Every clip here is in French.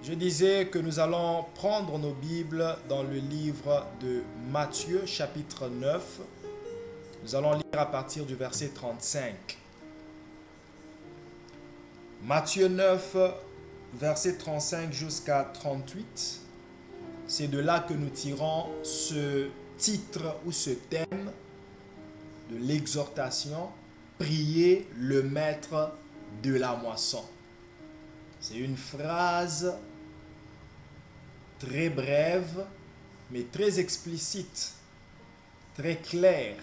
Je disais que nous allons prendre nos Bibles dans le livre de Matthieu, chapitre 9. Nous allons lire à partir du verset 35. Matthieu 9, verset 35 jusqu'à 38. C'est de là que nous tirons ce titre ou ce thème de l'exhortation, prier le maître de la moisson. C'est une phrase très brève, mais très explicite, très claire.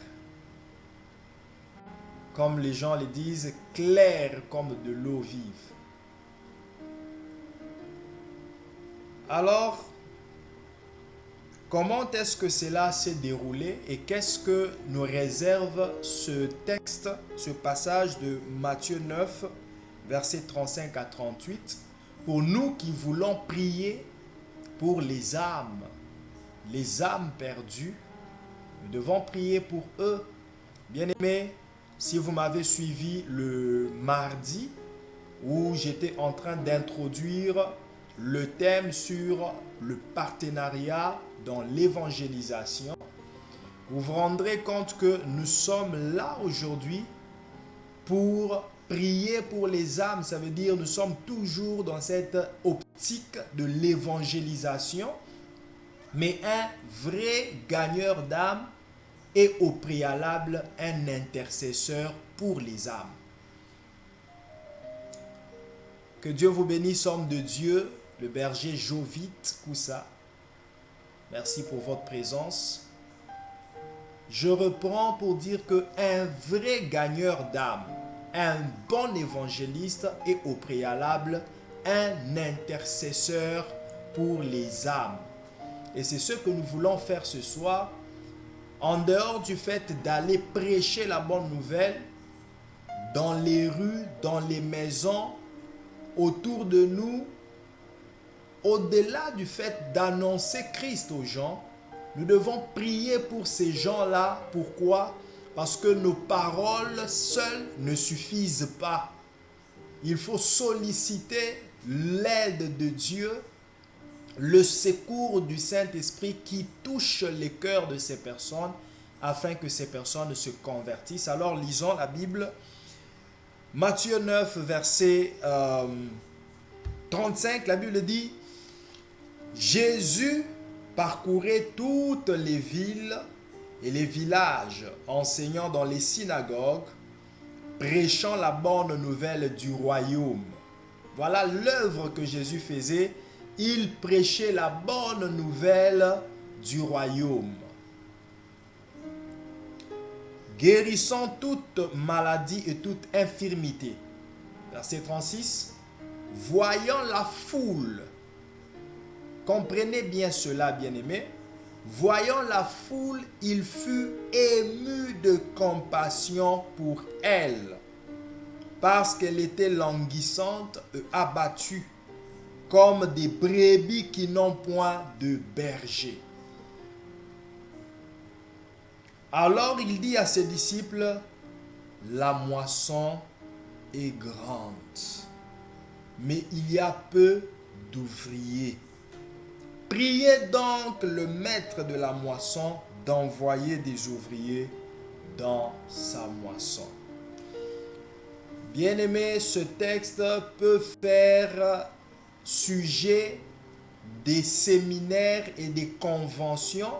Comme les gens le disent, clair comme de l'eau vive. Alors, comment est-ce que cela s'est déroulé et qu'est-ce que nous réserve ce texte, ce passage de Matthieu 9, versets 35 à 38, pour nous qui voulons prier pour les âmes perdues. Nous devons prier pour eux. Bien-aimés, si vous m'avez suivi le mardi où j'étais en train d'introduire le thème sur le partenariat dans l'évangélisation, vous vous rendrez compte que nous sommes là aujourd'hui pour prier pour les âmes. Ça veut dire nous sommes toujours dans cette optique de l'évangélisation, mais un vrai gagneur d'âmes et au préalable un intercesseur pour les âmes. Que Dieu vous bénisse, homme de Dieu, le berger Jovit Koussa. Merci pour votre présence. Je reprends pour dire qu'un vrai gagneur d'âme, un bon évangéliste et au préalable un intercesseur pour les âmes. Et c'est ce que nous voulons faire ce soir, en dehors du fait d'aller prêcher la bonne nouvelle dans les rues, dans les maisons, autour de nous. Au-delà du fait d'annoncer Christ aux gens, nous devons prier pour ces gens-là. Pourquoi? Parce que nos paroles seules ne suffisent pas. Il faut solliciter l'aide de Dieu, le secours du Saint-Esprit qui touche les cœurs de ces personnes afin que ces personnes se convertissent. Alors lisons la Bible. Matthieu 9, verset 35, la Bible dit: Jésus parcourait toutes les villes et les villages, enseignant dans les synagogues, prêchant la bonne nouvelle du royaume. Voilà l'œuvre que Jésus faisait. Il prêchait la bonne nouvelle du royaume. Guérissant toute maladie et toute infirmité. Verset 36. Voyant la foule, comprenez bien cela, bien-aimés. Voyant la foule, il fut ému de compassion pour elle, parce qu'elle était languissante et abattue, comme des brebis qui n'ont point de berger. Alors il dit à ses disciples: la moisson est grande, mais il y a peu d'ouvriers. Priez donc le maître de la moisson d'envoyer des ouvriers dans sa moisson. Bien-aimés, ce texte peut faire sujet des séminaires et des conventions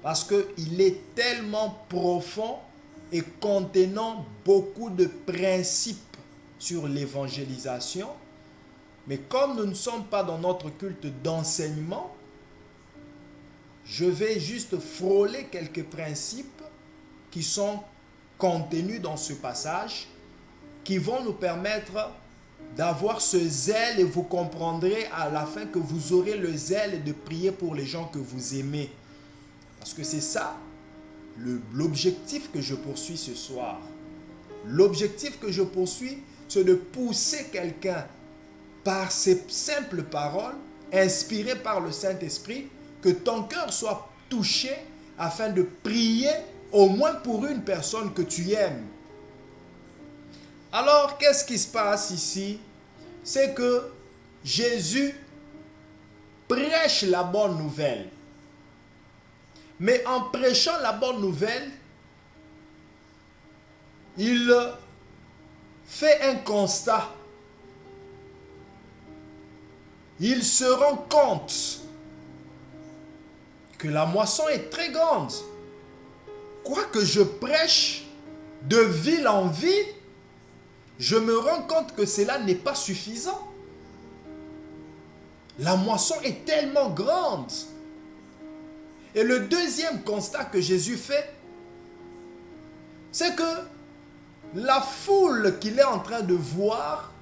parce qu'il est tellement profond et contenant beaucoup de principes sur l'évangélisation. Mais comme nous ne sommes pas dans notre culte d'enseignement, je vais juste frôler quelques principes qui sont contenus dans ce passage, qui vont nous permettre d'avoir ce zèle, et vous comprendrez à la fin que vous aurez le zèle de prier pour les gens que vous aimez. Parce que c'est ça l'objectif que je poursuis ce soir. L'objectif que je poursuis, c'est de pousser quelqu'un par ces simples paroles, inspirées par le Saint-Esprit, que ton cœur soit touché afin de prier au moins pour une personne que tu aimes. Alors, qu'est-ce qui se passe ici? C'est que Jésus prêche la bonne nouvelle. Mais en prêchant la bonne nouvelle, il fait un constat. Il se rend compte que la moisson est très grande. Quoique je prêche de ville en ville, je me rends compte que cela n'est pas suffisant. La moisson est tellement grande. Et le deuxième constat que Jésus fait, c'est que la foule qu'il est en train de voir,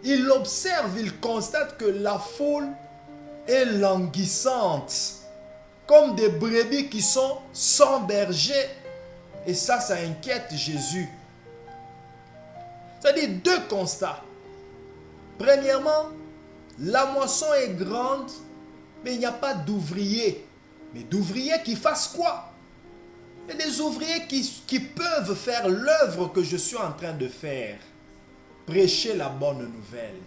il observe, il constate que la foule est languissante, comme des brebis qui sont sans berger. Et ça inquiète Jésus. C'est-à-dire deux constats. Premièrement, la moisson est grande, mais il n'y a pas d'ouvriers. Mais d'ouvriers qui fassent quoi? Il y a des ouvriers qui peuvent faire l'œuvre que je suis en train de faire. Prêcher la bonne nouvelle.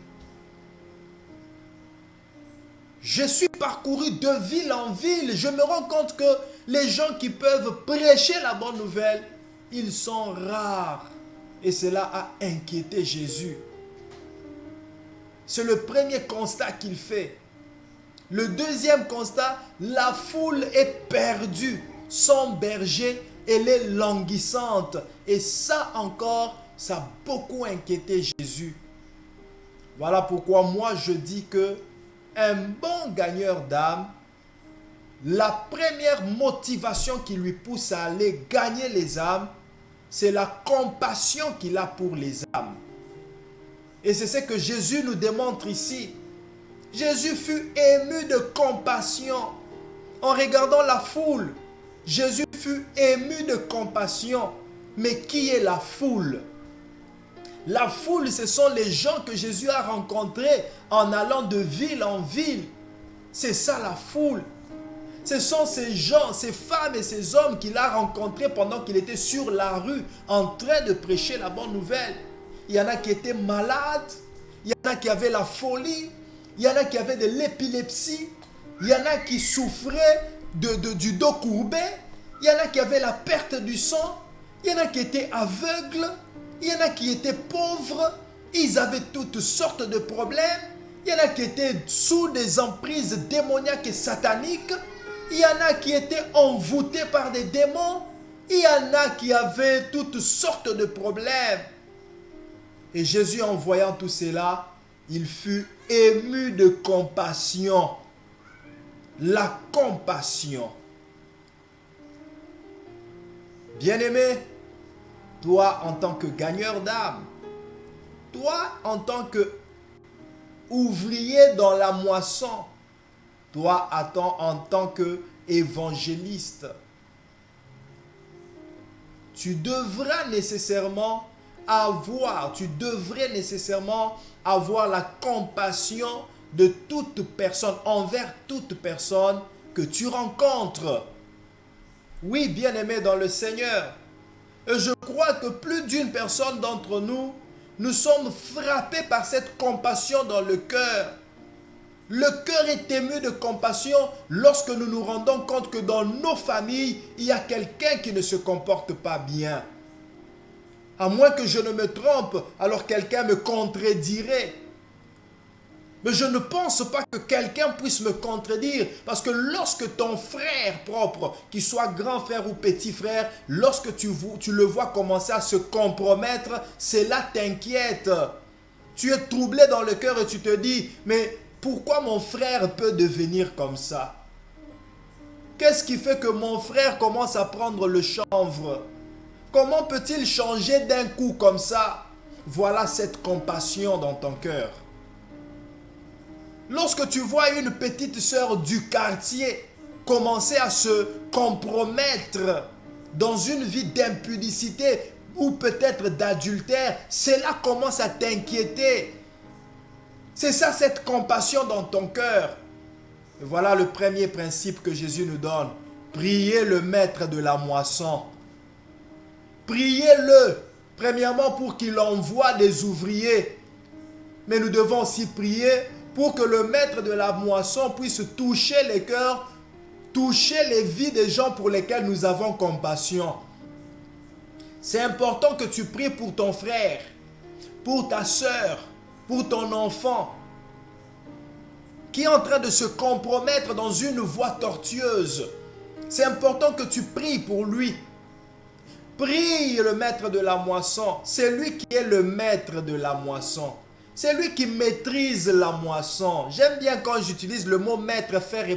Je suis parcouru de ville en ville. Je me rends compte que les gens qui peuvent prêcher la bonne nouvelle, ils sont rares. Et cela a inquiété Jésus. C'est le premier constat qu'il fait. Le deuxième constat, la foule est perdue. Son berger, elle est languissante. Et ça encore, ça a beaucoup inquiété Jésus. Voilà pourquoi moi je dis que un bon gagneur d'âme, la première motivation qui lui pousse à aller gagner les âmes, c'est la compassion qu'il a pour les âmes. Et c'est ce que Jésus nous démontre ici. Jésus fut ému de compassion. En regardant la foule, Jésus fut ému de compassion. Mais qui est la foule? La foule, ce sont les gens que Jésus a rencontrés en allant de ville en ville. C'est ça la foule. Ce sont ces gens, ces femmes et ces hommes qu'il a rencontrés pendant qu'il était sur la rue en train de prêcher la bonne nouvelle. Il y en a qui étaient malades, il y en a qui avaient la folie, il y en a qui avaient de l'épilepsie, il y en a qui souffraient du dos courbé, il y en a qui avaient la perte du sang, il y en a qui étaient aveugles, il y en a qui étaient pauvres, ils avaient toutes sortes de problèmes, il y en a qui étaient sous des emprises démoniaques et sataniques, il y en a qui étaient envoûtés par des démons, il y en a qui avaient toutes sortes de problèmes. Et Jésus, en voyant tout cela, il fut ému de compassion. La compassion. Bien-aimé, toi en tant que gagneur d'âme, toi en tant que ouvrier dans la moisson, toi en tant que évangéliste, tu devrais nécessairement avoir la compassion de toute personne, envers toute personne que tu rencontres. Oui, bien-aimé dans le Seigneur. Et je crois que plus d'une personne d'entre nous, nous sommes frappés par cette compassion dans le cœur. Le cœur est ému de compassion lorsque nous nous rendons compte que dans nos familles, il y a quelqu'un qui ne se comporte pas bien. À moins que je ne me trompe, alors quelqu'un me contredirait. Mais je ne pense pas que quelqu'un puisse me contredire, parce que lorsque ton frère propre, qu'il soit grand frère ou petit frère, lorsque tu le vois commencer à se compromettre, cela t'inquiète. Tu es troublé dans le cœur et tu te dis, mais pourquoi mon frère peut devenir comme ça? Qu'est-ce qui fait que mon frère commence à prendre le chanvre? Comment peut-il changer d'un coup comme ça? Voilà cette compassion dans ton cœur. Lorsque tu vois une petite sœur du quartier commencer à se compromettre dans une vie d'impudicité ou peut-être d'adultère, cela commence à t'inquiéter. C'est ça, cette compassion dans ton cœur. Et voilà le premier principe que Jésus nous donne. Priez le maître de la moisson. Priez-le, premièrement pour qu'il envoie des ouvriers. Mais nous devons aussi prier pour que le maître de la moisson puisse toucher les cœurs, toucher les vies des gens pour lesquels nous avons compassion. C'est important que tu pries pour ton frère, pour ta soeur, pour ton enfant, qui est en train de se compromettre dans une voie tortueuse. C'est important que tu pries pour lui. Prie le maître de la moisson. C'est lui qui est le maître de la moisson. C'est lui qui maîtrise la moisson. J'aime bien quand j'utilise le mot maître, faire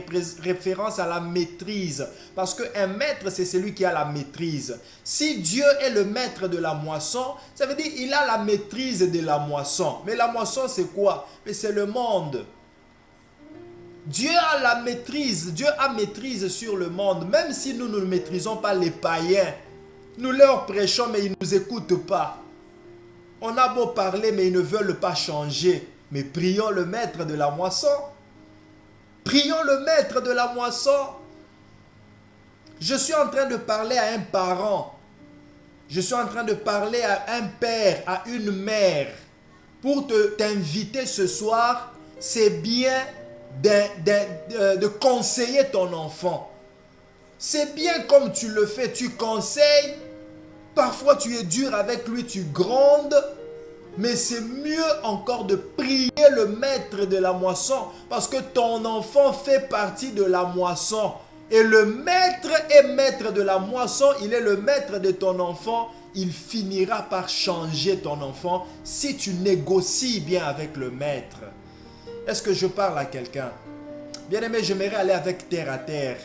référence à la maîtrise. Parce qu'un maître, c'est celui qui a la maîtrise. Si Dieu est le maître de la moisson, ça veut dire qu'il a la maîtrise de la moisson. Mais la moisson, c'est quoi? Mais c'est le monde. Dieu a la maîtrise. Dieu a maîtrise sur le monde. Même si nous ne maîtrisons pas les païens. Nous leur prêchons, mais ils ne nous écoutent pas. On a beau parler, mais ils ne veulent pas changer. Mais prions le maître de la moisson. Prions le maître de la moisson. Je suis en train de parler à un parent. Je suis en train de parler à un père, à une mère. Pour t'inviter ce soir, c'est bien de conseiller ton enfant. C'est bien comme tu le fais, tu conseilles. Parfois tu es dur avec lui, tu grondes. Mais c'est mieux encore de prier le maître de la moisson. Parce que ton enfant fait partie de la moisson. Et le maître est maître de la moisson. Il est le maître de ton enfant. Il finira par changer ton enfant si tu négocies bien avec le maître. Est-ce que je parle à quelqu'un? Bien-aimé, j'aimerais aller avec terre à terre.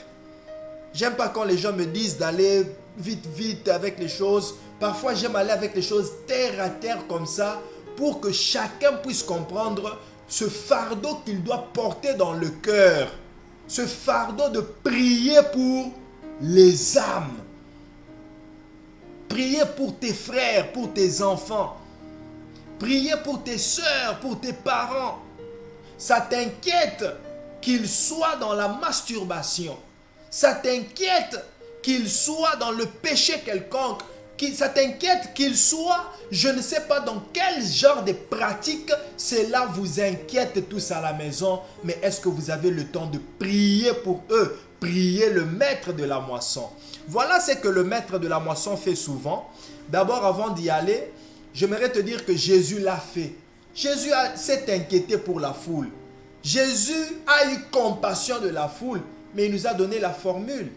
J'aime pas quand les gens me disent d'aller vite avec les choses. Parfois, j'aime aller avec les choses terre à terre comme ça pour que chacun puisse comprendre ce fardeau qu'il doit porter dans le cœur. Ce fardeau de prier pour les âmes. Prier pour tes frères, pour tes enfants. Prier pour tes soeurs, pour tes parents. Ça t'inquiète qu'ils soient dans la masturbation. Ça t'inquiète qu'il soit dans le péché quelconque. Ça t'inquiète qu'il soit, je ne sais pas dans quel genre de pratique, cela vous inquiète tous à la maison. Mais est-ce que vous avez le temps de prier pour eux? Prier le maître de la moisson. Voilà ce que le maître de la moisson fait souvent. D'abord, avant d'y aller, j'aimerais te dire que Jésus l'a fait. Jésus s'est inquiété pour la foule. Jésus a eu compassion de la foule. Mais il nous a donné la formule.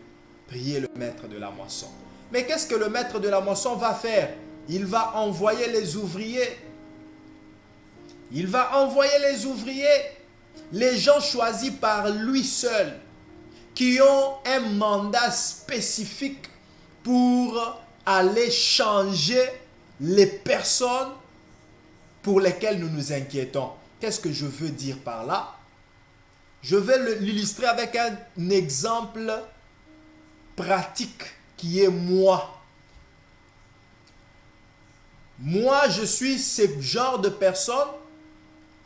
Priez le maître de la moisson. Mais qu'est-ce que le maître de la moisson va faire? Il va envoyer les ouvriers. Il va envoyer les ouvriers. Les gens choisis par lui seul. Qui ont un mandat spécifique pour aller changer les personnes pour lesquelles nous nous inquiétons. Qu'est-ce que je veux dire par là? Je vais l'illustrer avec un exemple pratique qui est moi. Moi, je suis ce genre de personne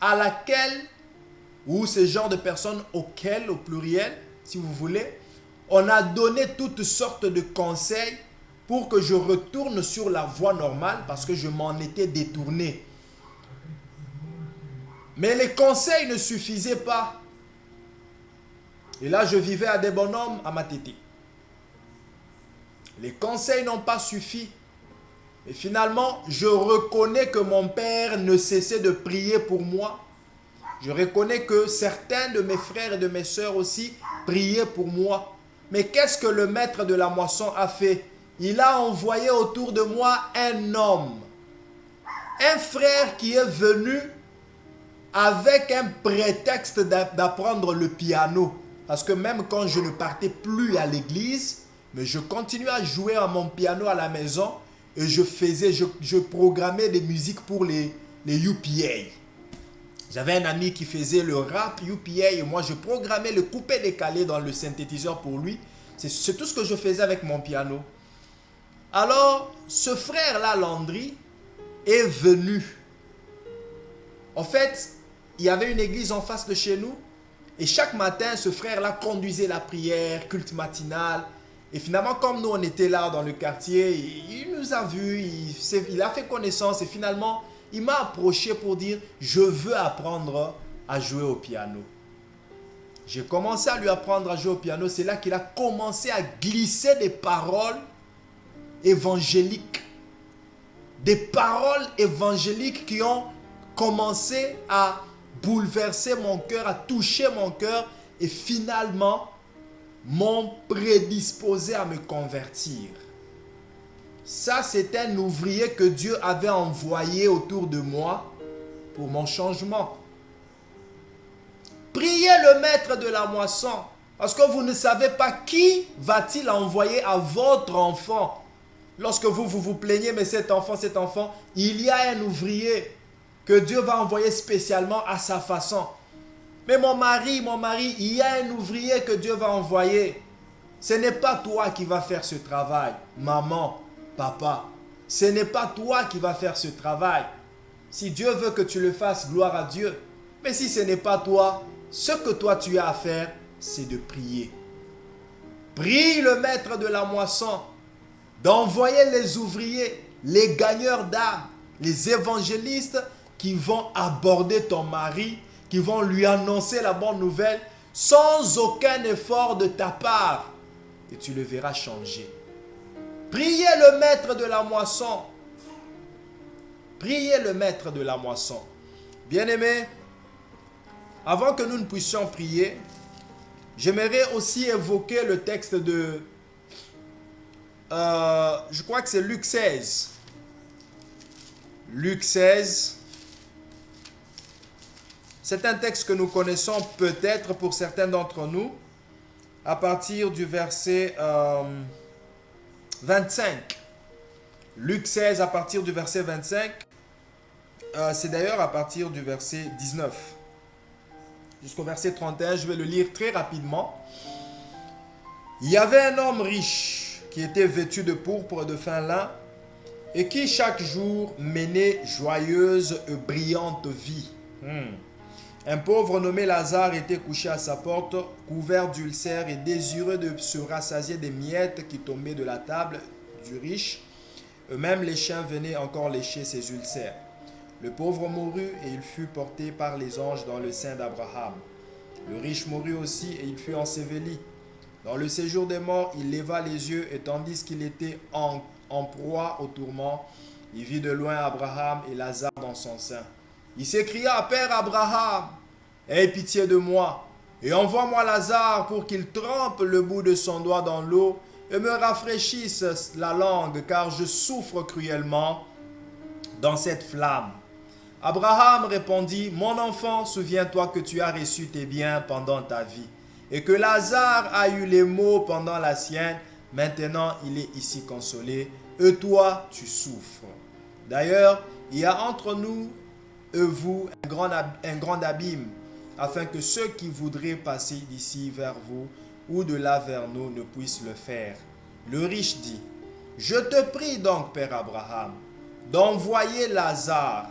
à laquelle, ou ce genre de personnes auxquelles, au pluriel, si vous voulez, on a donné toutes sortes de conseils pour que je retourne sur la voie normale parce que je m'en étais détourné. Mais les conseils ne suffisaient pas. Et là, je vivais à des bonhommes à Matete. Les conseils n'ont pas suffi. Et finalement, je reconnais que mon père ne cessait de prier pour moi. Je reconnais que certains de mes frères et de mes sœurs aussi priaient pour moi. Mais qu'est-ce que le maître de la moisson a fait? Il a envoyé autour de moi un homme. Un frère qui est venu avec un prétexte d'apprendre le piano. Parce que même quand je ne partais plus à l'église, mais je continuais à jouer à mon piano à la maison et je programmais des musiques pour les UPA. J'avais un ami qui faisait le rap UPA et moi je programmais le coupé-décalé dans le synthétiseur pour lui. C'est tout ce que je faisais avec mon piano. Alors, ce frère-là, Landry, est venu. En fait, il y avait une église en face de chez nous. Et chaque matin, ce frère-là conduisait la prière, culte matinal. Et finalement, comme nous, on était là dans le quartier, il nous a vus, il a fait connaissance. Et finalement, il m'a approché pour dire, je veux apprendre à jouer au piano. J'ai commencé à lui apprendre à jouer au piano. C'est là qu'il a commencé à glisser des paroles évangéliques. Des paroles évangéliques qui ont commencé à bouleverser mon cœur, à toucher mon cœur et finalement m'ont prédisposé à me convertir. Ça, c'est un ouvrier que Dieu avait envoyé autour de moi pour mon changement. Priez le maître de la moisson, parce que vous ne savez pas qui va-t-il envoyer à votre enfant. Lorsque vous plaignez, mais cet enfant, il y a un ouvrier que Dieu va envoyer spécialement à sa façon. Mais mon mari, il y a un ouvrier que Dieu va envoyer. Ce n'est pas toi qui vas faire ce travail, maman, papa. Ce n'est pas toi qui vas faire ce travail. Si Dieu veut que tu le fasses, gloire à Dieu. Mais si ce n'est pas toi, ce que toi tu as à faire, c'est de prier. Prie le maître de la moisson d'envoyer les ouvriers, les gagneurs d'âmes, les évangélistes qui vont aborder ton mari, qui vont lui annoncer la bonne nouvelle sans aucun effort de ta part. Et tu le verras changer. Priez le maître de la moisson. Priez le maître de la moisson. Bien-aimés, avant que nous ne puissions prier, j'aimerais aussi évoquer le texte de, je crois que c'est Luc 16. Luc 16. C'est un texte que nous connaissons peut-être pour certains d'entre nous, à partir du verset 25. Luc 16 à partir du verset 25. C'est d'ailleurs à partir du verset 19. Jusqu'au verset 31, je vais le lire très rapidement. Il y avait un homme riche qui était vêtu de pourpre et de fin lin et qui chaque jour menait joyeuse et brillante vie. Un pauvre nommé Lazare était couché à sa porte, couvert d'ulcères et désireux de se rassasier des miettes qui tombaient de la table du riche. Eux-mêmes les chiens venaient encore lécher ses ulcères. Le pauvre mourut et il fut porté par les anges dans le sein d'Abraham. Le riche mourut aussi et il fut enseveli. Dans le séjour des morts, il leva les yeux et tandis qu'il était en proie au tourment, il vit de loin Abraham et Lazare dans son sein. Il s'écria: Père Abraham, aie pitié de moi et envoie-moi Lazare pour qu'il trempe le bout de son doigt dans l'eau et me rafraîchisse la langue, car je souffre cruellement dans cette flamme. Abraham répondit: Mon enfant, souviens-toi que tu as reçu tes biens pendant ta vie, et que Lazare a eu les maux pendant la sienne. Maintenant, il est ici consolé, et toi, tu souffres. D'ailleurs, il y a entre nous et vous un grand abîme, afin que ceux qui voudraient passer d'ici vers vous ou de là vers nous ne puissent le faire. Le riche dit: Je te prie donc, Père Abraham, d'envoyer Lazare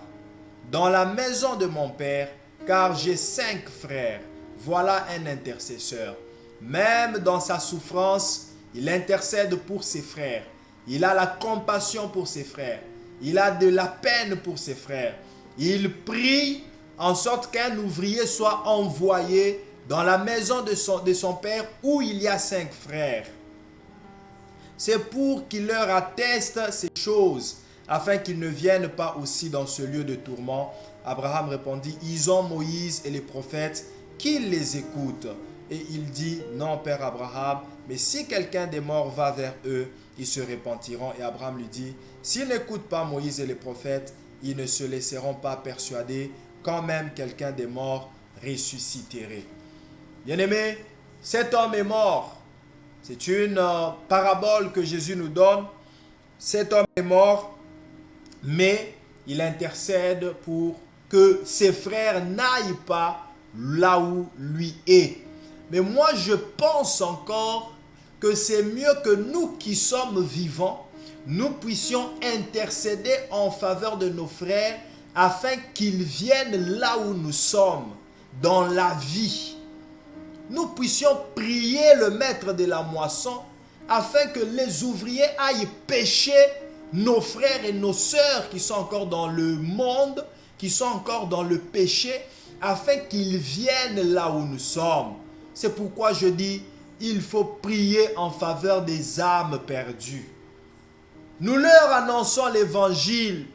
dans la maison de mon père, car j'ai 5 frères. Voilà un intercesseur. Même dans sa souffrance, il intercède pour ses frères. Il a la compassion pour ses frères. Il a de la peine pour ses frères. Il prie en sorte qu'un ouvrier soit envoyé dans la maison de son père où il y a 5 frères. C'est pour qu'il leur atteste ces choses, afin qu'ils ne viennent pas aussi dans ce lieu de tourment. Abraham répondit: Ils ont Moïse et les prophètes, qu'ils les écoutent. Et il dit: Non, Père Abraham, mais si quelqu'un des morts va vers eux, ils se repentiront. Et Abraham lui dit: S'ils n'écoutent pas Moïse et les prophètes, ils ne se laisseront pas persuader, quand même quelqu'un des morts ressusciterait. Bien-aimé, cet homme est mort. C'est une parabole que Jésus nous donne. Cet homme est mort, mais il intercède pour que ses frères n'aillent pas là où lui est. Mais moi, je pense encore que c'est mieux que nous qui sommes vivants, nous puissions intercéder en faveur de nos frères afin qu'ils viennent là où nous sommes, dans la vie. Nous puissions prier le maître de la moisson afin que les ouvriers aillent pêcher nos frères et nos sœurs qui sont encore dans le monde, qui sont encore dans le péché, afin qu'ils viennent là où nous sommes. C'est pourquoi je dis, il faut prier en faveur des âmes perdues. Nous leur annonçons l'évangile.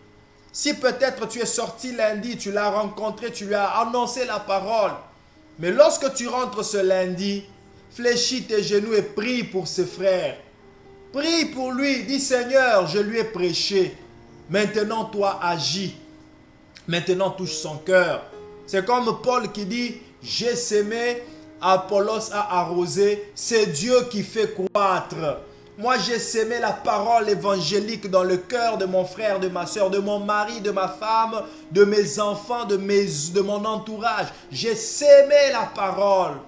Si peut-être tu es sorti lundi, tu l'as rencontré, tu lui as annoncé la parole. Mais lorsque tu rentres ce lundi, fléchis tes genoux et prie pour ce frère. Prie pour lui, dis Seigneur, je lui ai prêché. Maintenant toi agis. Maintenant touche son cœur. C'est comme Paul qui dit, j'ai sémé, Apollos a arrosé, c'est Dieu qui fait croître. Moi j'ai sémé la parole évangélique dans le cœur de mon frère, de ma soeur, de mon mari, de ma femme, de mes enfants, de mon entourage. J'ai sémé la parole.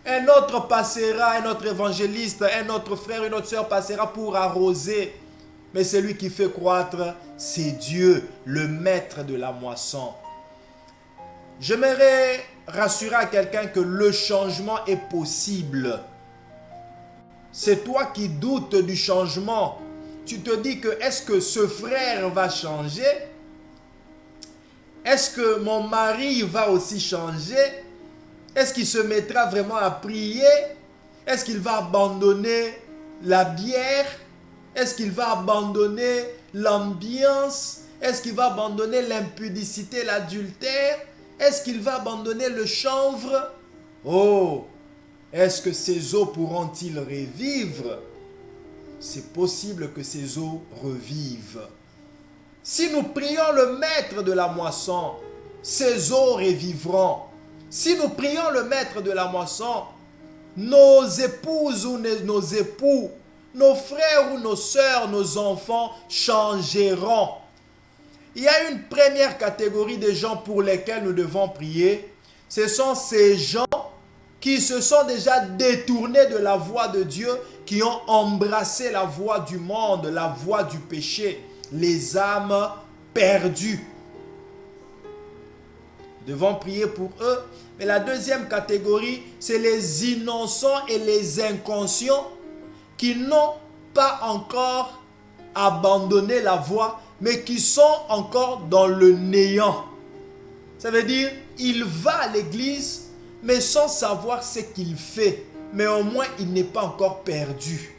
Un autre passera, un autre évangéliste, un autre frère, une autre soeur passera pour arroser. Mais celui qui fait croître, c'est Dieu, le maître de la moisson. J'aimerais rassurer à quelqu'un que le changement est possible. C'est toi qui doutes du changement. Tu te dis que est-ce que ce frère va changer? Est-ce que mon mari va aussi changer? Est-ce qu'il se mettra vraiment à prier? Est-ce qu'il va abandonner la bière? Est-ce qu'il va abandonner l'ambiance? Est-ce qu'il va abandonner l'impudicité, l'adultère? Est-ce qu'il va abandonner le chanvre? Oh! Est-ce que ces eaux pourront-ils revivre? C'est possible que ces eaux revivent. Si nous prions le maître de la moisson, ces eaux revivront. Si nous prions le maître de la moisson, nos épouses ou nos époux, nos frères ou nos sœurs, nos enfants changeront. Il y a une première catégorie de gens pour lesquels nous devons prier. Ce sont ces gens qui se sont déjà détournés de la voie de Dieu, qui ont embrassé la voie du monde, la voie du péché, les âmes perdues. Nous devons prier pour eux. Mais la deuxième catégorie, c'est les innocents et les inconscients qui n'ont pas encore abandonné la voie, mais qui sont encore dans le néant. Ça veut dire, il va à l'église, mais sans savoir ce qu'il fait. Mais au moins, il n'est pas encore perdu.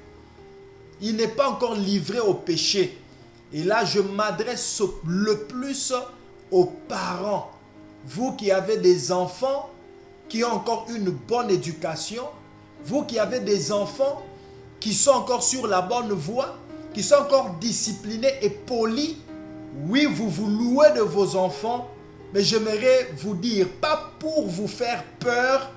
Il n'est pas encore livré au péché. Et là, je m'adresse le plus aux parents. Vous qui avez des enfants qui ont encore une bonne éducation, vous qui avez des enfants qui sont encore sur la bonne voie, qui sont encore disciplinés et polis, oui, vous vous louez de vos enfants, mais j'aimerais vous dire, pas pour vous faire peur,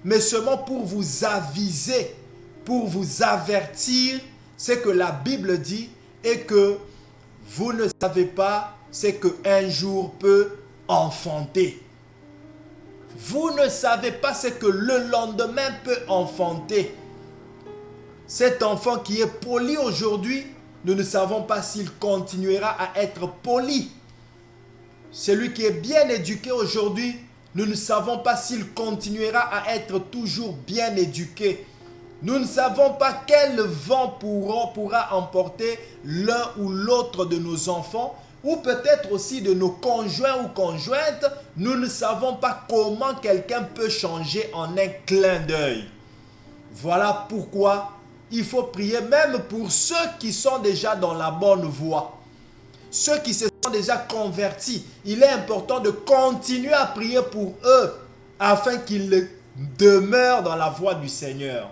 mais seulement pour vous aviser, pour vous avertir, ce que la Bible dit et que vous ne savez pas ce qu'un jour peut enfanter. Vous ne savez pas ce que le lendemain peut enfanter. Cet enfant qui est poli aujourd'hui, nous ne savons pas s'il continuera à être poli. Celui qui est bien éduqué aujourd'hui, nous ne savons pas s'il continuera à être toujours bien éduqué. Nous ne savons pas quel vent pourra emporter l'un ou l'autre de nos enfants, ou peut-être aussi de nos conjoints ou conjointes. Nous ne savons pas comment quelqu'un peut changer en un clin d'œil. Voilà pourquoi il faut prier même pour ceux qui sont déjà dans la bonne voie. Ceux qui se sont déjà convertis. Il est important de continuer à prier pour eux afin qu'ils demeurent dans la voie du Seigneur.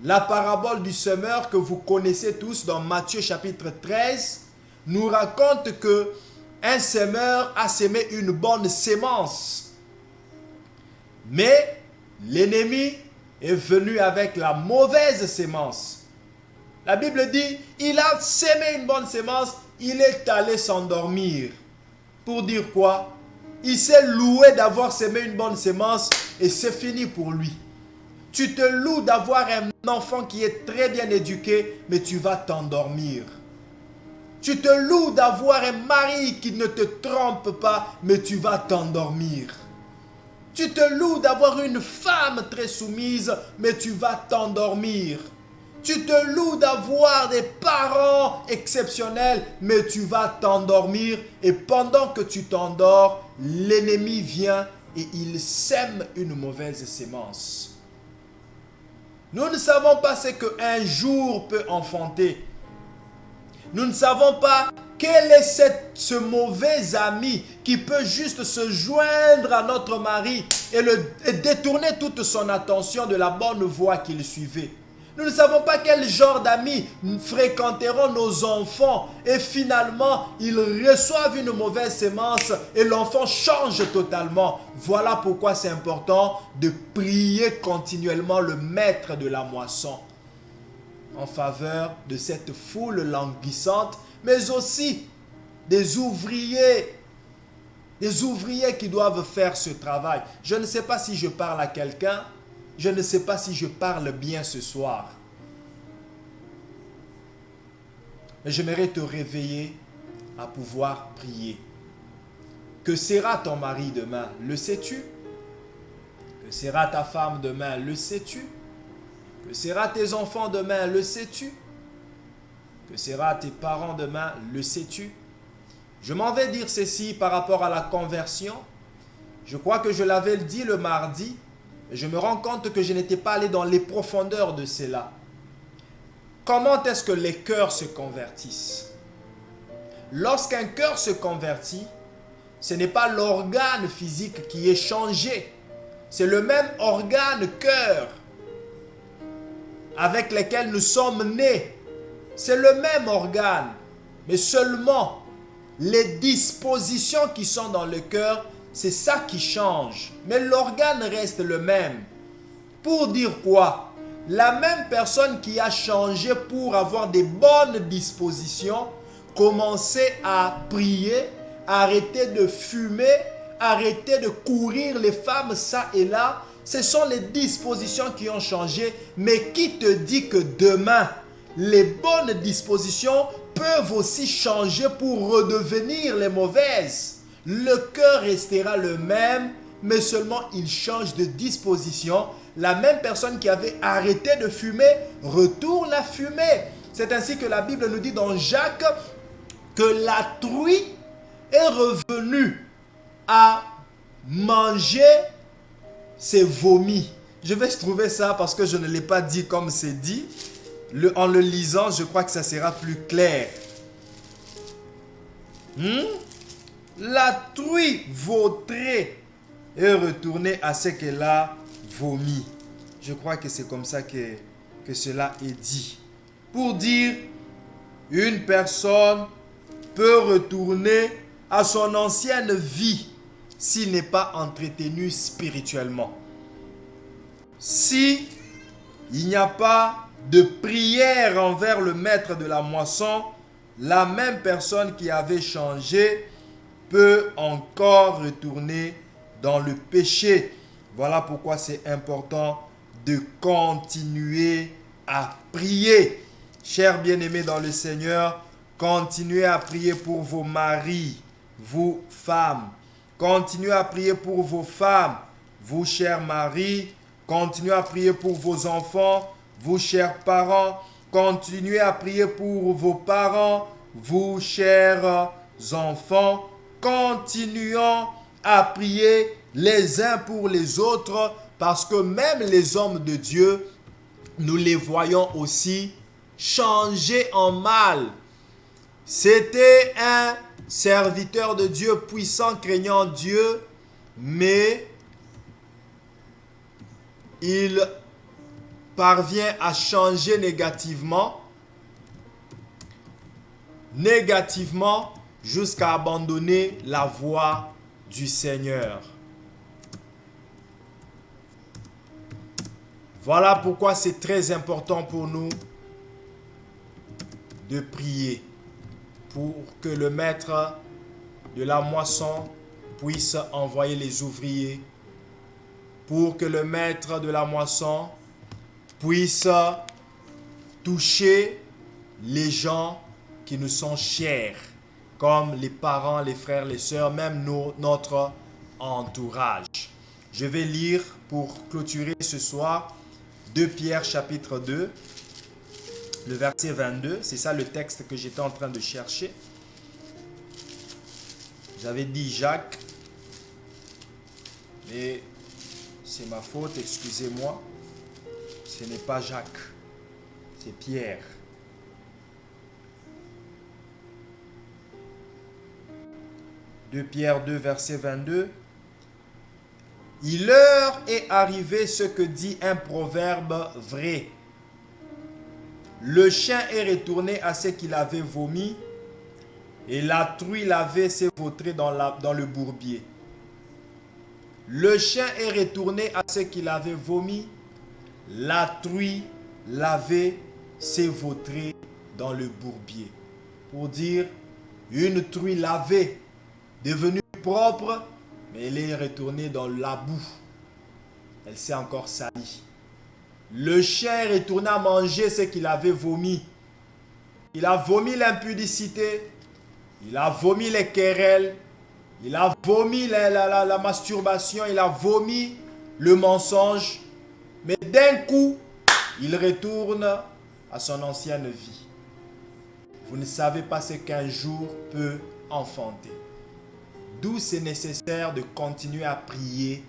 La parabole du semeur que vous connaissez tous dans Matthieu chapitre 13 nous raconte que un semeur a semé une bonne sémence. Mais l'ennemi est venu avec la mauvaise sémence. La Bible dit, il a sémé une bonne sémence, il est allé s'endormir. Pour dire quoi? Il s'est loué d'avoir semé une bonne sémence et c'est fini pour lui. Tu te loues d'avoir un enfant qui est très bien éduqué, mais tu vas t'endormir. Tu te loues d'avoir un mari qui ne te trompe pas, mais tu vas t'endormir. Tu te loues d'avoir une femme très soumise, mais tu vas t'endormir. Tu te loues d'avoir des parents exceptionnels, mais tu vas t'endormir. Et pendant que tu t'endors, l'ennemi vient et il sème une mauvaise sémence. Nous ne savons pas ce qu'un jour peut enfanter. Nous ne savons pas quel est ce mauvais ami qui peut juste se joindre à notre mari et détourner toute son attention de la bonne voie qu'il suivait. Nous ne savons pas quel genre d'amis fréquenteront nos enfants et finalement ils reçoivent une mauvaise sémence et l'enfant change totalement. Voilà pourquoi c'est important de prier continuellement le maître de la moisson en faveur de cette foule languissante, mais aussi des ouvriers qui doivent faire ce travail. Je ne sais pas si je parle à quelqu'un, je ne sais pas si je parle bien ce soir. Mais j'aimerais te réveiller à pouvoir prier. Que sera ton mari demain? Le sais-tu? Que sera ta femme demain? Le sais-tu? Que sera tes enfants demain? Le sais-tu? Que sera tes parents demain? Le sais-tu? Je m'en vais dire ceci par rapport à la conversion. Je crois que je l'avais dit le mardi. Je me rends compte que je n'étais pas allé dans les profondeurs de cela. Comment est-ce que les cœurs se convertissent? Lorsqu'un cœur se convertit, ce n'est pas l'organe physique qui est changé. C'est le même organe cœur avec lequel nous sommes nés. C'est le même organe, mais seulement les dispositions qui sont dans le cœur, c'est ça qui change. Mais l'organe reste le même. Pour dire quoi? La même personne qui a changé pour avoir des bonnes dispositions, commencer à prier, arrêter de fumer, arrêter de courir les femmes ça et là. Ce sont les dispositions qui ont changé. Mais qui te dit que demain, les bonnes dispositions peuvent aussi changer pour redevenir les mauvaises? Le cœur restera le même, mais seulement il change de disposition. La même personne qui avait arrêté de fumer retourne à fumer. C'est ainsi que la Bible nous dit dans Jacques que la truie est revenue à manger ses vomis. Je vais trouver ça parce que je ne l'ai pas dit comme c'est dit. En le lisant, je crois que ça sera plus clair. La truie vautrée est retournée à ce qu'elle a vomi. Je crois que c'est comme ça que cela est dit. Pour dire, une personne peut retourner à son ancienne vie s'il n'est pas entretenu spirituellement. Si il n'y a pas de prière envers le maître de la moisson, la même personne qui avait changé peut encore retourner dans le péché. Voilà pourquoi c'est important de continuer à prier. Chers bien-aimés dans le Seigneur, continuez à prier pour vos maris, vous femmes. Continuez à prier pour vos femmes, vous chers maris. Continuez à prier pour vos enfants, vous chers parents. Continuez à prier pour vos parents, vous chers enfants. Continuons à prier les uns pour les autres parce que même les hommes de Dieu, nous les voyons aussi changer en mal. C'était un serviteur de Dieu puissant, craignant Dieu, mais il parvient à changer négativement jusqu'à abandonner la voie du Seigneur. Voilà pourquoi c'est très important pour nous de prier pour que le maître de la moisson puisse envoyer les ouvriers, pour que le maître de la moisson puisse toucher les gens qui nous sont chers, comme les parents, les frères, les sœurs, même notre entourage. Je vais lire pour clôturer ce soir 2 Pierre chapitre 2, le verset 22. C'est ça le texte que j'étais en train de chercher. J'avais dit Jacques. Mais c'est ma faute, excusez-moi. Ce n'est pas Jacques, c'est Pierre. De Pierre 2, verset 22. Il leur est arrivé ce que dit un proverbe vrai. Le chien est retourné à ce qu'il avait vomi, et la truie lavée s'est vautrée dans le bourbier. Le chien est retourné à ce qu'il avait vomi, la truie lavée s'est vautrée dans le bourbier. Pour dire, une truie lavée, devenue propre, mais elle est retournée dans la boue. Elle s'est encore salie. Le chien est retourné à manger ce qu'il avait vomi. Il a vomi l'impudicité, il a vomi les querelles, il a vomi la masturbation, il a vomi le mensonge. Mais d'un coup, il retourne à son ancienne vie. Vous ne savez pas ce qu'un jour peut enfanter. D'où c'est nécessaire de continuer à prier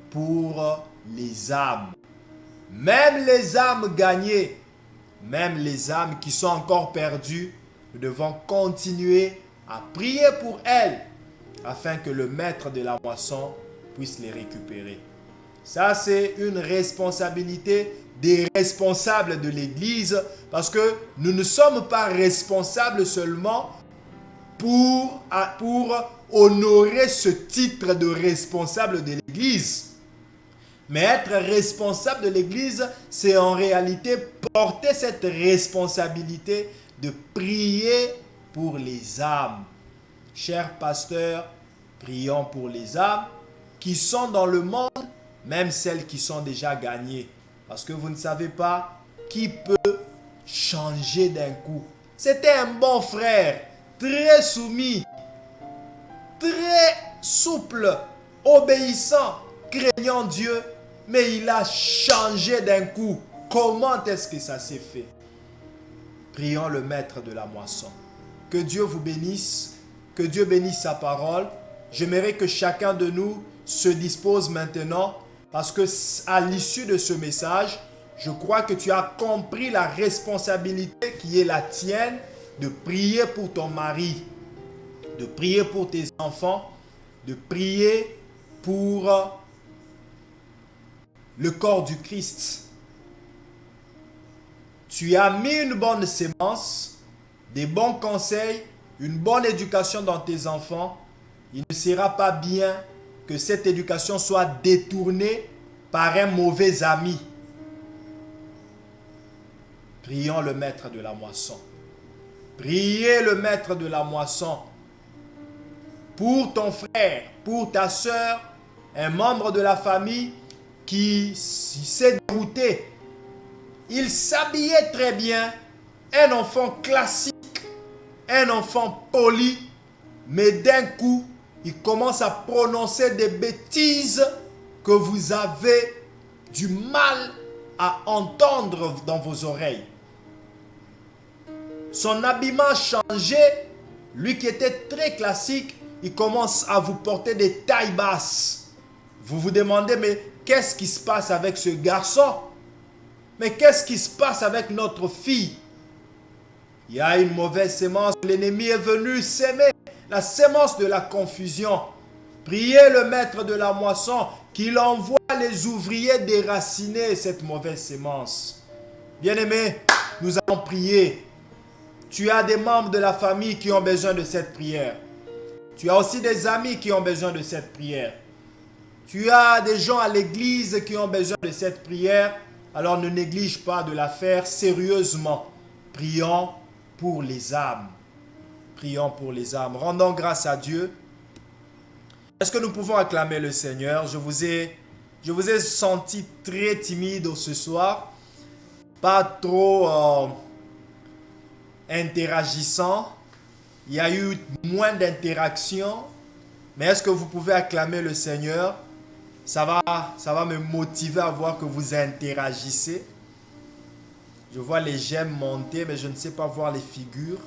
pour les âmes. Même les âmes gagnées, même les âmes qui sont encore perdues, nous devons continuer à prier pour elles afin que le maître de la moisson puisse les récupérer. Ça, c'est une responsabilité des responsables de l'Église parce que nous ne sommes pas responsables seulement pour honorer ce titre de responsable de l'Église. Mais être responsable de l'Église, c'est en réalité porter cette responsabilité de prier pour les âmes. Chers pasteurs, prions pour les âmes qui sont dans le monde, même celles qui sont déjà gagnées. Parce que vous ne savez pas qui peut changer d'un coup. C'était un bon frère, très soumis, très souple, obéissant, craignant Dieu, mais il a changé d'un coup. Comment est-ce que ça s'est fait? Prions le maître de la moisson. Que Dieu vous bénisse, que Dieu bénisse sa parole. J'aimerais que chacun de nous se dispose maintenant parce que à l'issue de ce message, je crois que tu as compris la responsabilité qui est la tienne de prier pour ton mari, de prier pour tes enfants, de prier pour le corps du Christ. Tu as mis une bonne sémence, des bons conseils, une bonne éducation dans tes enfants. Il ne sera pas bien que cette éducation soit détournée par un mauvais ami. Prions le maître de la moisson. Priez le maître de la moisson pour ton frère, pour ta soeur, un membre de la famille qui s'est dérouté. Il s'habillait très bien, un enfant classique, un enfant poli, mais d'un coup, il commence à prononcer des bêtises que vous avez du mal à entendre dans vos oreilles. Son habillement a changé, lui qui était très classique, il commence à vous porter des tailles basses. Vous vous demandez, mais qu'est-ce qui se passe avec ce garçon? Mais qu'est-ce qui se passe avec notre fille? Il y a une mauvaise sémence. L'ennemi est venu s'aimer. La sémence de la confusion. Priez le maître de la moisson qu'il envoie les ouvriers déraciner cette mauvaise sémence. Bien-aimés, nous allons prier. Tu as des membres de la famille qui ont besoin de cette prière. Tu as aussi des amis qui ont besoin de cette prière. Tu as des gens à l'église qui ont besoin de cette prière. Alors ne néglige pas de la faire sérieusement. Prions pour les âmes. Prions pour les âmes. Rendons grâce à Dieu. Est-ce que nous pouvons acclamer le Seigneur? Je vous ai senti très timide ce soir. Pas trop interagissant. Il y a eu moins d'interaction. Mais est-ce que vous pouvez acclamer le Seigneur? Ça va me motiver à voir que vous interagissez. Je vois les j'aime monter, mais je ne sais pas voir les figures.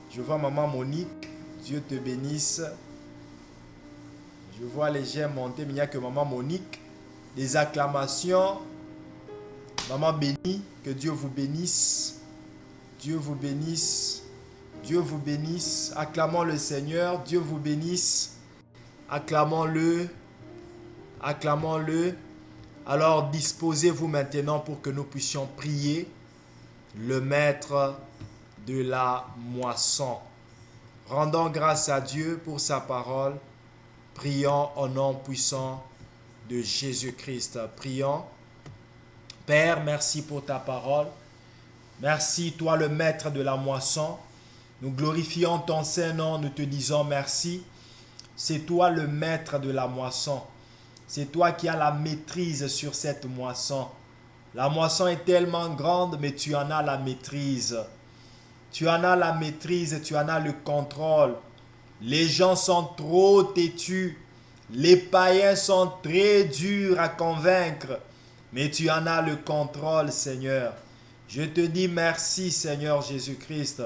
Je vois maman Monique. Dieu te bénisse. Je vois les j'aime monter, mais il n'y a que maman Monique. Des acclamations. Maman bénie, que Dieu vous bénisse. Dieu vous bénisse. Dieu vous bénisse. Acclamons le Seigneur. Dieu vous bénisse. Acclamons-le. Acclamons-le. Alors disposez-vous maintenant pour que nous puissions prier le maître de la moisson. Rendons grâce à Dieu pour sa parole. Prions au nom puissant de Jésus-Christ. Prions. Père, merci pour ta parole. Merci, toi le maître de la moisson. Nous glorifions ton Saint-Nom, nous te disons merci. C'est toi le maître de la moisson. C'est toi qui as la maîtrise sur cette moisson. La moisson est tellement grande, mais tu en as la maîtrise. Tu en as la maîtrise, tu en as le contrôle. Les gens sont trop têtus. Les païens sont très durs à convaincre. Mais tu en as le contrôle, Seigneur. Je te dis merci, Seigneur Jésus-Christ.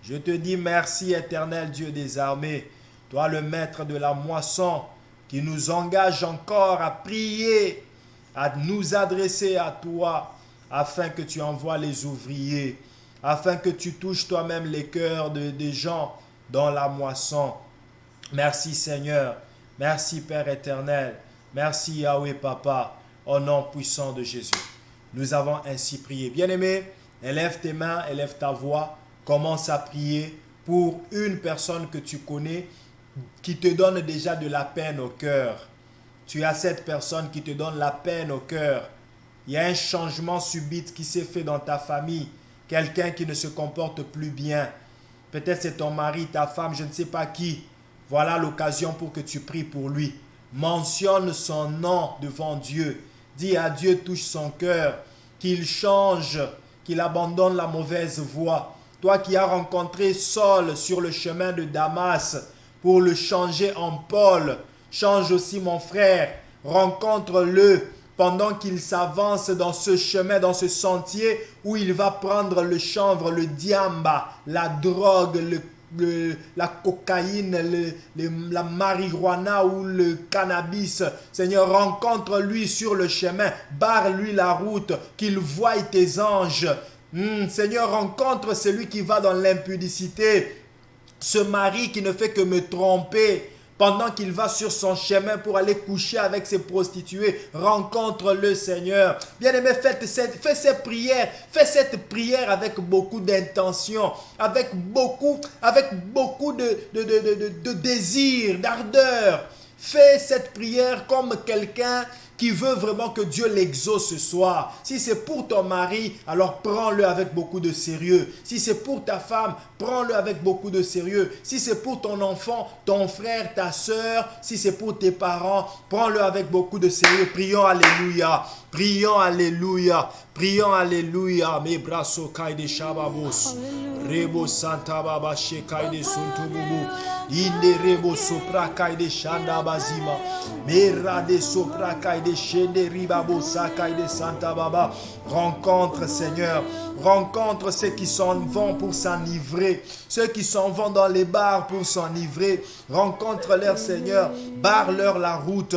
Je te dis merci, éternel Dieu des armées. Toi, le maître de la moisson, qui nous engage encore à prier, à nous adresser à toi, afin que tu envoies les ouvriers, afin que tu touches toi-même les cœurs des gens dans la moisson. Merci Seigneur, merci Père éternel, merci Yahweh Papa, au nom puissant de Jésus. Nous avons ainsi prié. Bien-aimé, élève tes mains, élève ta voix, commence à prier pour une personne que tu connais, qui te donne déjà de la peine au cœur. Tu as cette personne qui te donne la peine au cœur. Il y a un changement subit qui s'est fait dans ta famille. Quelqu'un qui ne se comporte plus bien. Peut-être c'est ton mari, ta femme, je ne sais pas qui. Voilà l'occasion pour que tu pries pour lui. Mentionne son nom devant Dieu. Dis à Dieu, touche son cœur, qu'il change, qu'il abandonne la mauvaise voie. Toi qui as rencontré Saul sur le chemin de Damas, pour le changer en Paul. Change aussi mon frère. Rencontre-le pendant qu'il s'avance dans ce chemin, dans ce sentier où il va prendre le chanvre, le diamba, la drogue, la cocaïne, la marijuana ou le cannabis. Seigneur, rencontre-lui sur le chemin. Barre-lui la route, qu'il voie tes anges. Seigneur, rencontre celui qui va dans l'impudicité. Ce mari qui ne fait que me tromper pendant qu'il va sur son chemin pour aller coucher avec ses prostituées, rencontre-le Seigneur. Bien-aimé, fais cette prière. Fais cette prière avec beaucoup d'intention, avec beaucoup de désir, d'ardeur. Fais cette prière comme quelqu'un qui veut vraiment que Dieu l'exauce ce soir. Si c'est pour ton mari, alors prends-le avec beaucoup de sérieux. Si c'est pour ta femme, prends-le avec beaucoup de sérieux. Si c'est pour ton enfant, ton frère, ta soeur, si c'est pour tes parents, prends-le avec beaucoup de sérieux. Prions Alléluia. Prions Alléluia. Prions Alléluia. Mes bras sokai de Shababos. Rebo Santa Baba Shekai de Suntububu. Inde Rebo Sopra Kai de Shanda Bazima. Mera de Sopra Kai de Shende Ribabo Sakai de Santa Baba. Rencontre Seigneur. Rencontre ceux qui s'en vont pour s'enivrer. Ceux qui s'en vont dans les bars pour s'enivrer. Rencontre-leur Seigneur. Barre-leur la route.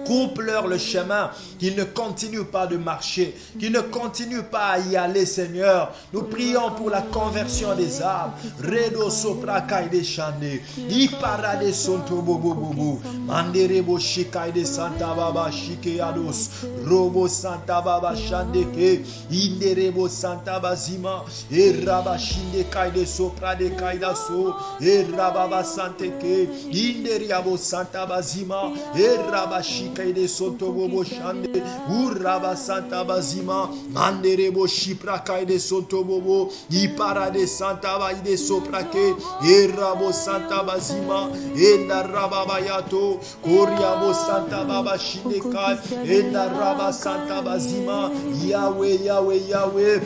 Coupe-leur le chemin, qu'ils ne continuent pas de marcher, qu'ils ne continuent pas à y aller, Seigneur. Nous prions pour la conversion des âmes. Redo sopra kaide shande, iparade sonto bobo bobo, manderebo shikaide santa baba shikeados, robo santa baba shandeke, inderebo santa bazima, eraba shinde kaide sopra de kaidaso, eraba santeke, inderiabo santa bazima, eraba shike de soto bobo shande uraba santa bazima manderebo shipra kai de soto bobo ipara de santa ba de soprake erabo santa bazima enda raba bayato koriabo santa baba shinde kai enda raba santa bazima Yahweh Yahweh Yahweh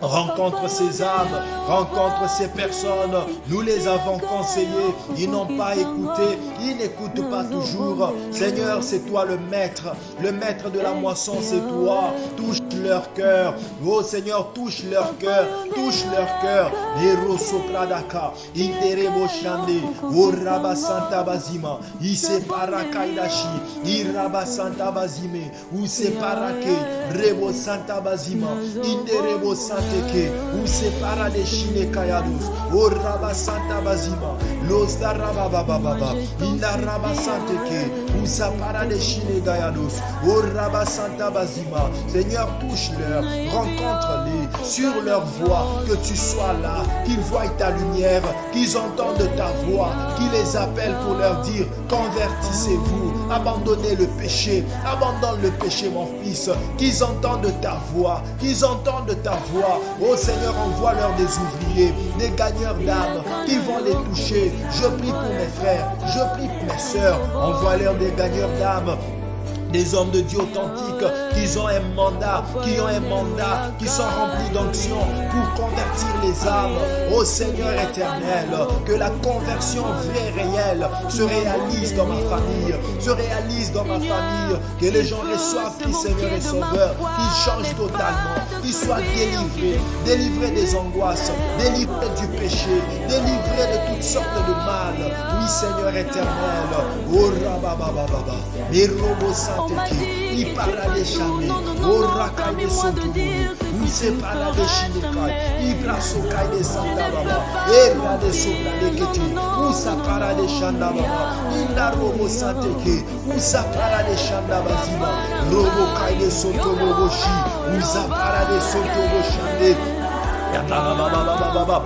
Rencontre ces âmes, rencontre ces personnes. Nous les avons conseillés, ils n'ont pas écouté, ils n'écoutent pas toujours. Seigneur, c'est toi le maître de la moisson, c'est toi. Touche leur cœur. Oh Seigneur, touche leur cœur, touche leur cœur. Nero sopradaka, interebo shande, o rabasanta bazima, ise parakaidashi, irabasanta bazime, ou se parake, rebo santa bazima, interebo santeke, ou se parade shine kayados, o rabasanta bazima, los da rababababa, inda rabasanteke, ou sa parade shine gayados, o rabasanta bazima. Seigneur, touche-leur, rencontre-les sur leur voie, que tu sois là, qu'ils voient ta lumière, qu'ils entendent ta voix, qui les appelle pour leur dire, convertissez-vous, abandonnez le péché, abandonne le péché mon fils, qu'ils entendent ta voix, oh Seigneur, envoie-leur des ouvriers, des gagneurs d'âmes, qui vont les toucher. Je prie pour mes frères, je prie pour mes sœurs, envoie-leur des gagneurs d'âmes, des hommes de Dieu authentiques qui ont un mandat, qui sont remplis d'onction pour convertir les âmes. Ô Seigneur éternel, que la conversion vraie et réelle se réalise dans ma famille, que les gens reçoivent Christ Seigneur et Sauveur, qu'ils changent totalement, qu'ils soient délivrés des angoisses, délivrés du péché, délivrés de toutes sortes de mal. Oui Seigneur éternel, oh rababababa, mes robots Santeki, il parle des chamés, oh racaille des sotoumou, où c'est parle des chinekai, il brasse au caille des sandababa, et là des sobra des keti, où ça parle des chandababa, il a robo Santeki, où ça parle des chandabazima, robo caille des sotomoboshi, où ça parle des sotomochande.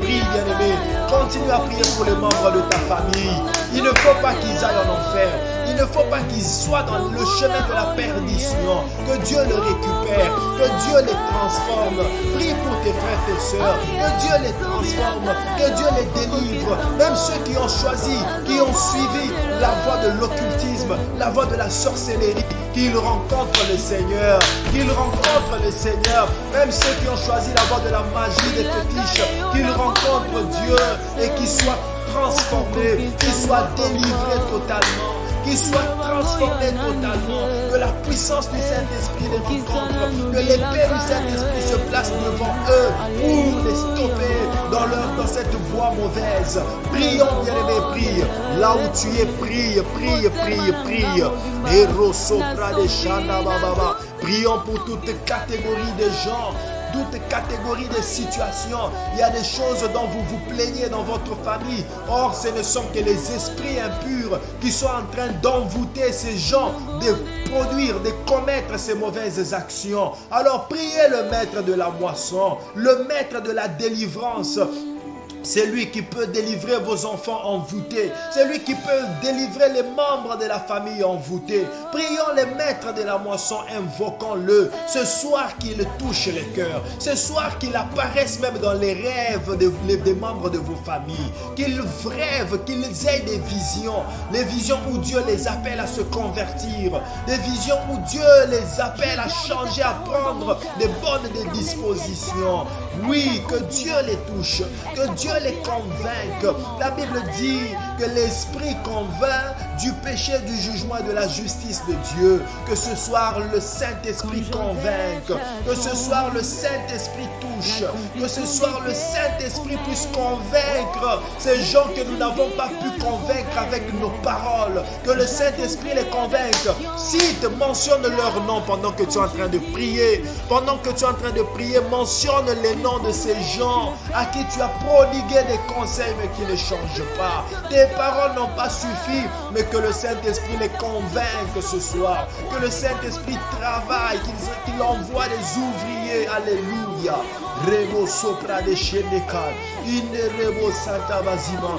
Prie bien-aimé, continue à prier pour les membres de ta famille. Il ne faut pas qu'ils aillent en enfer. Il ne faut pas qu'ils soient dans le chemin de la perdition. Que Dieu les récupère, que Dieu les transforme. Prie pour tes frères et tes sœurs, que Dieu les transforme, que Dieu les délivre. Même ceux qui ont choisi, qui ont suivi la voie de l'occultisme, la voie de la sorcellerie, qu'ils rencontrent le Seigneur, même ceux qui ont choisi la voie de la magie, des fétiches, qu'ils rencontrent Dieu et qu'ils soient transformés, qu'ils soient délivrés totalement, qu'ils soient transformés totalement, que la puissance du Saint-Esprit les rencontre, que l'épée du Saint-Esprit se place devant eux pour les stopper dans cette voie mauvaise. Prions, bien-aimés, prie. Là où tu es, prie. Prions pour toute catégorie de gens, toute catégorie de situations. Il y a des choses dont vous vous plaignez dans votre famille. Or, ce ne sont que les esprits impurs qui sont en train d'envoûter ces gens, de produire, de commettre ces mauvaises actions. Alors, priez le maître de la moisson, le maître de la délivrance. C'est lui qui peut délivrer vos enfants envoûtés. C'est lui qui peut délivrer les membres de la famille envoûtés. Prions les maîtres de la moisson, invoquons-le. Ce soir qu'il touche les cœurs. Ce soir qu'il apparaisse même dans les rêves des membres de vos familles. Qu'ils rêvent, qu'ils aient des visions. Les visions où Dieu les appelle à se convertir. Des visions où Dieu les appelle à changer, à prendre des bonnes dispositions. Oui, que Dieu les touche. Que Dieu les convainc. La Bible dit que l'Esprit convainc du péché, du jugement et de la justice de Dieu. Que ce soir le Saint-Esprit convainque. Que ce soir le Saint-Esprit touche. Que ce soir le Saint-Esprit puisse convaincre ces gens que nous n'avons pas pu convaincre avec nos paroles. Que le Saint-Esprit les convainque. Cite, mentionne leur nom pendant que tu es en train de prier. Pendant que tu es en train de prier, mentionne les noms de ces gens à qui tu as prodigué des conseils mais qui ne changent pas. Tes paroles n'ont pas suffi, mais que le Saint-Esprit les convainque ce soir. Que le Saint-Esprit travaille, qu'il envoie des ouvriers. Alléluia. Rebo sopra de Shenekal. Ine rebo santa bazima.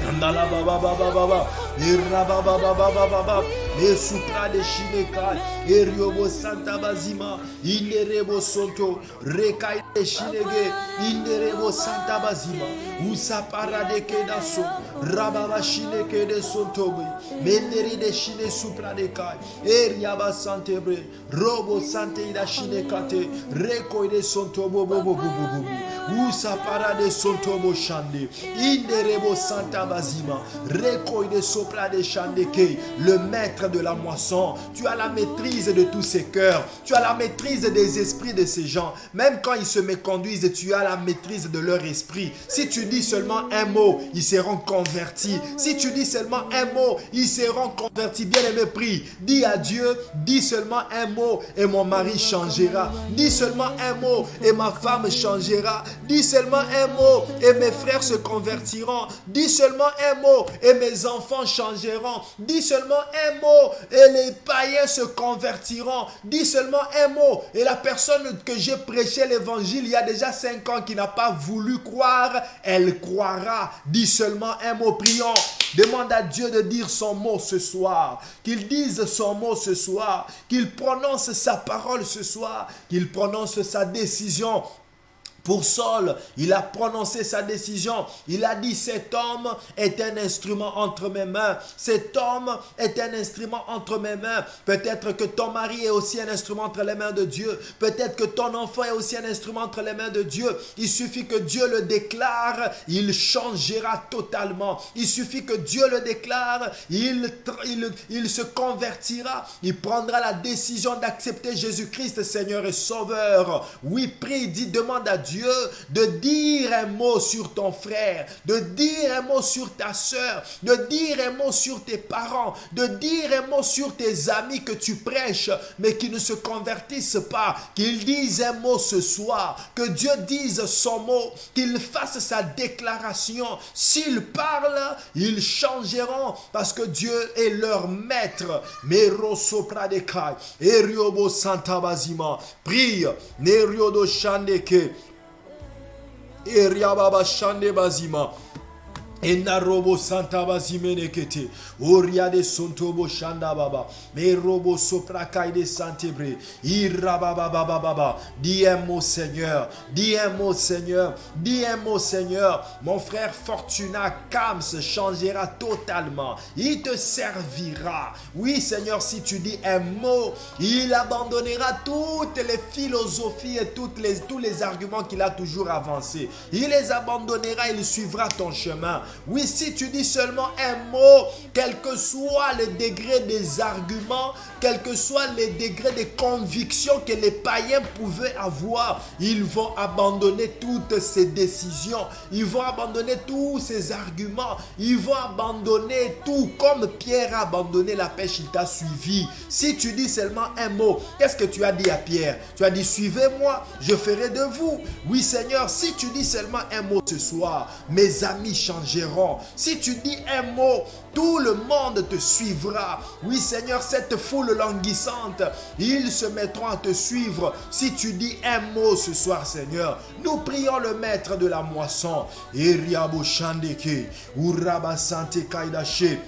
Andala baba baba baba. Iraba baba baba baba. Les supra de Shineka, Eriobo Santa Bazima, Inderebo Sonto, Rekai de Shinege, Inderebo Santa Bazima. Usa parade kedaso. Rababa shine kede sontobe. Menderi de shine supra de kai. Eriaba santebre. Robo sante ida shine kate. Reko de sontobo bobo bobo. Usa parade sontobo shande. Inderebo santa bazima. Reko de sopra de shande ke. Le maître de la moisson. Tu as la maîtrise de tous ces cœurs. Tu as la maîtrise des esprits de ces gens. Même quand ils se méconduisent, tu as la maîtrise de leur esprit. Si tu dis seulement un mot, ils seront convertis. Si tu dis seulement un mot, ils seront convertis. Bien-aimé, prie. Dis à Dieu, dis seulement un mot et mon mari changera. Dis seulement un mot et ma femme changera. Dis seulement un mot et mes frères se convertiront. Dis seulement un mot et mes enfants changeront. Dis seulement un mot et les païens se convertiront. Dis seulement un mot et la personne que j'ai prêché l'évangile il y a déjà 5 ans qui n'a pas voulu croire, elle croira. Dis seulement un mot, prions. Demande à Dieu de dire son mot ce soir. Qu'il dise son mot ce soir. Qu'il prononce sa parole ce soir. Qu'il prononce sa décision. Pour Saul, il a prononcé sa décision. Il a dit, cet homme est un instrument entre mes mains. Cet homme est un instrument entre mes mains. Peut-être que ton mari est aussi un instrument entre les mains de Dieu. Peut-être que ton enfant est aussi un instrument entre les mains de Dieu. Il suffit que Dieu le déclare, il changera totalement. Il suffit que Dieu le déclare, il se convertira. Il prendra la décision d'accepter Jésus-Christ, Seigneur et Sauveur. Oui, prie, dis, demande à Dieu de dire un mot sur ton frère, de dire un mot sur ta soeur, de dire un mot sur tes parents, de dire un mot sur tes amis que tu prêches, mais qui ne se convertissent pas. Qu'ils disent un mot ce soir, que Dieu dise son mot, qu'il fasse sa déclaration. S'ils parlent, ils changeront parce que Dieu est leur maître. Mero sopra de kai, eriobo santa bazima, prie, neriodo shandeke. Eriababa shande bazima. Enarobo santa bazimene kete. Oria de sontobo shanda baba. Merobo soprakai de santebre. Irababa baba baba. Dis un mot Seigneur. Dis un mot Seigneur. Dis un mot Seigneur. Mon frère Fortuna Kams changera totalement. Il te servira. Oui Seigneur, si tu dis un mot, il abandonnera toutes les philosophies et tous les arguments qu'il a toujours avancés. Il les abandonnera, il suivra ton chemin. Oui, si tu dis seulement un mot, quel que soit le degré des arguments, quel que soit le degré de conviction que les païens pouvaient avoir, ils vont abandonner toutes ces décisions. Ils vont abandonner tous ces arguments. Ils vont abandonner tout. Comme Pierre a abandonné la pêche, il t'a suivi. Si tu dis seulement un mot, qu'est-ce que tu as dit à Pierre? Tu as dit, suivez-moi, je ferai de vous. Oui Seigneur, si tu dis seulement un mot ce soir, mes amis changeront. Si tu dis un mot, tout le monde te suivra. Oui Seigneur, cette foule languissante, ils se mettront à te suivre. Si tu dis un mot ce soir Seigneur, nous prions le maître de la moisson. Eriabo Shandeke, Uraba Sante Kaidache.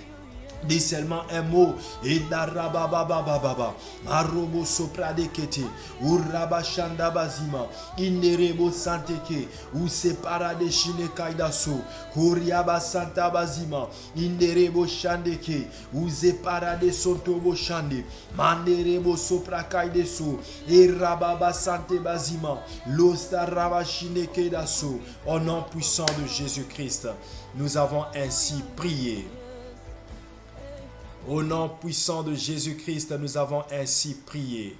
Dis seulement un mot. Edarabababababa. Marobo sopradekete. Uraba shandabazima. Inerebo santeke. Usepara de shine kaidaso. Uriaba santabazima. Inerebo shandeke. Usepara de sontobo shande. Manerebo soprakaideso. Erababa santebazima. Lostaraba shine kedaso. Au nom puissant de Jésus-Christ, nous avons ainsi prié. Au nom puissant de Jésus-Christ, nous avons ainsi prié.